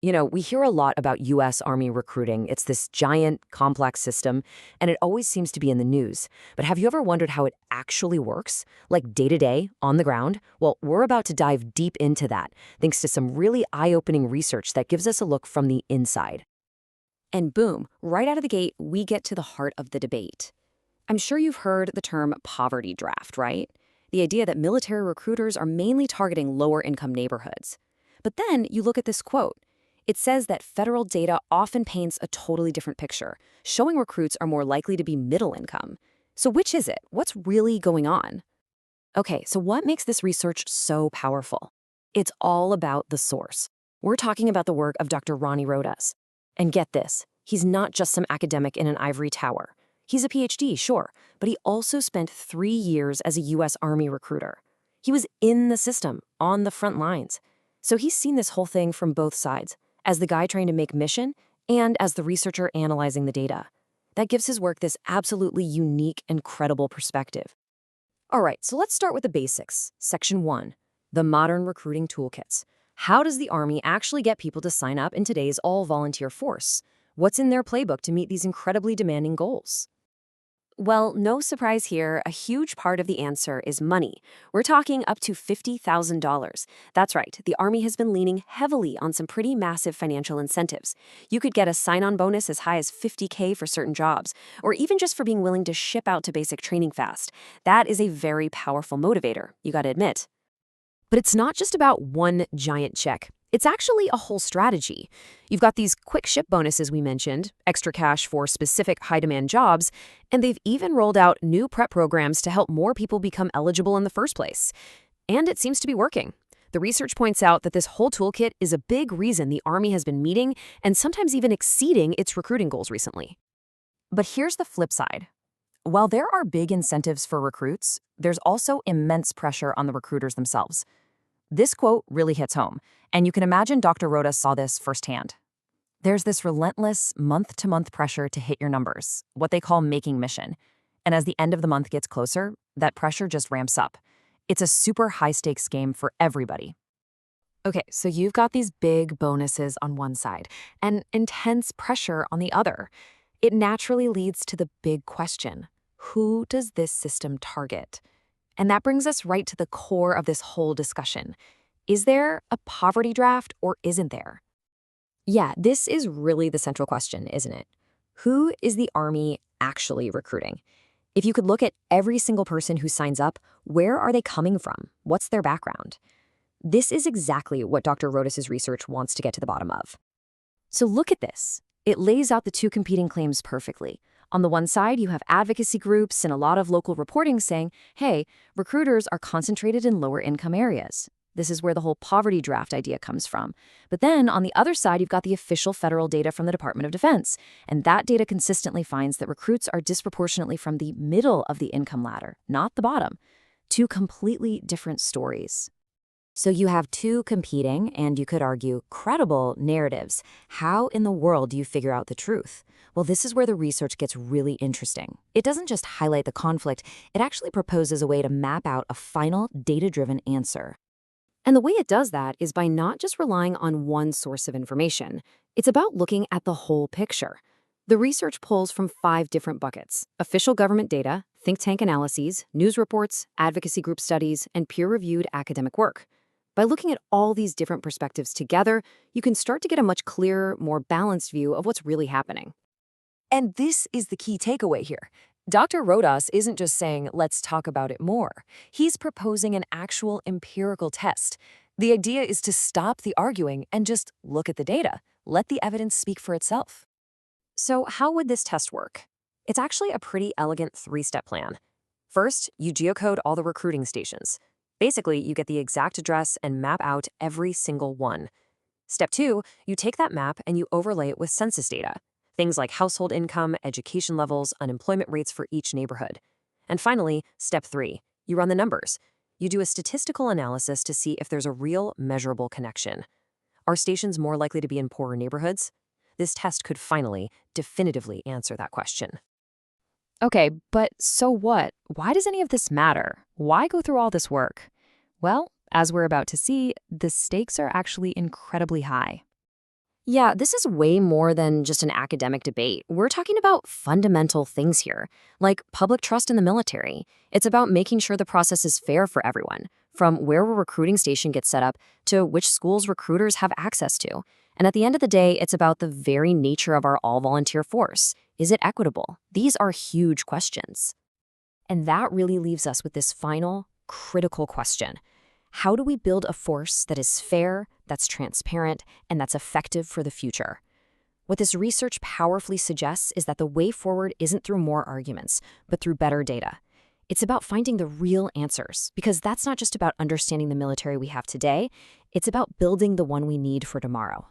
We hear a lot about U.S. Army recruiting. It's this giant, complex system, and it always seems to be in the news. But have you ever wondered how it actually works? Like day to day, on the ground? Well, we're about to dive deep into that, thanks to some really eye-opening research that gives us a look from the inside. And boom, right out of the gate, we get to the heart of the debate. I'm sure you've heard the term poverty draft, right? The idea that military recruiters are mainly targeting lower income neighborhoods. But then you look at this quote. It says that federal data often paints a totally different picture, showing recruits are more likely to be middle income. So which is it? What's really going on? Okay, so what makes this research so powerful? It's all about the source. We're talking about the work of Dr. Ronnie Rodas. And get this, he's not just some academic in an ivory tower. He's a Ph.D., sure, but he also spent 3 years as a U.S. Army recruiter. He was in the system, on the front lines. So he's seen this whole thing from both sides, as the guy trying to make mission and as the researcher analyzing the data. That gives his work this absolutely unique and credible perspective. All right, so let's start with the basics. Section 1, the modern recruiting toolkits. How does the Army actually get people to sign up in today's all-volunteer force? What's in their playbook to meet these incredibly demanding goals? Well, no surprise here, a huge part of the answer is money. We're talking up to $50,000. That's right, the Army has been leaning heavily on some pretty massive financial incentives. You could get a sign-on bonus as high as $50K for certain jobs, or even just for being willing to ship out to basic training fast. That is a very powerful motivator, you gotta admit. But it's not just about one giant check. It's actually a whole strategy. You've got these quick ship bonuses we mentioned, extra cash for specific high-demand jobs, and they've even rolled out new prep programs to help more people become eligible in the first place. And it seems to be working. The research points out that this whole toolkit is a big reason the Army has been meeting and sometimes even exceeding its recruiting goals recently. But here's the flip side. While there are big incentives for recruits, there's also immense pressure on the recruiters themselves. This quote really hits home, and you can imagine Dr. Rhoda saw this firsthand. There's this relentless month-to-month pressure to hit your numbers, what they call making mission. And as the end of the month gets closer, that pressure just ramps up. It's a super high-stakes game for everybody. Okay, so you've got these big bonuses on one side and intense pressure on the other. It naturally leads to the big question: who does this system target? And that brings us right to the core of this whole discussion. Is there a poverty draft or isn't there? Yeah, this is really the central question, isn't it? Who is the Army actually recruiting? If you could look at every single person who signs up, where are they coming from? What's their background? This is exactly what Dr. Rodas's research wants to get to the bottom of. So look at this. It lays out the two competing claims perfectly. On the one side, you have advocacy groups and a lot of local reporting saying, hey, recruiters are concentrated in lower income areas. This is where the whole poverty draft idea comes from. But then on the other side, you've got the official federal data from the Department of Defense. And that data consistently finds that recruits are disproportionately from the middle of the income ladder, not the bottom. Two completely different stories. So you have two competing, and you could argue, credible narratives. How in the world do you figure out the truth? Well, this is where the research gets really interesting. It doesn't just highlight the conflict, it actually proposes a way to map out a final, data-driven answer. And the way it does that is by not just relying on one source of information. It's about looking at the whole picture. The research pulls from 5 different buckets: official government data, think tank analyses, news reports, advocacy group studies, and peer-reviewed academic work. By looking at all these different perspectives together, you can start to get a much clearer, more balanced view of what's really happening. And this is the key takeaway here. Dr. Rodas isn't just saying, let's talk about it more. He's proposing an actual empirical test. The idea is to stop the arguing and just look at the data. Let the evidence speak for itself. So how would this test work? It's actually a pretty elegant 3-step plan. First, you geocode all the recruiting stations. Basically, you get the exact address and map out every single one. Step 2, you take that map and you overlay it with census data. Things like household income, education levels, unemployment rates for each neighborhood. And finally, step 3, you run the numbers. You do a statistical analysis to see if there's a real, measurable connection. Are stations more likely to be in poorer neighborhoods? This test could finally, definitively answer that question. Okay, but so what? Why does any of this matter? Why go through all this work? Well, as we're about to see, the stakes are actually incredibly high. Yeah, this is way more than just an academic debate. We're talking about fundamental things here, like public trust in the military. It's about making sure the process is fair for everyone, from where a recruiting station gets set up to which schools recruiters have access to. And at the end of the day, it's about the very nature of our all-volunteer force. Is it equitable? These are huge questions. And that really leaves us with this final, critical question. How do we build a force that is fair, that's transparent, and that's effective for the future? What this research powerfully suggests is that the way forward isn't through more arguments, but through better data. It's about finding the real answers, because that's not just about understanding the military we have today, it's about building the one we need for tomorrow.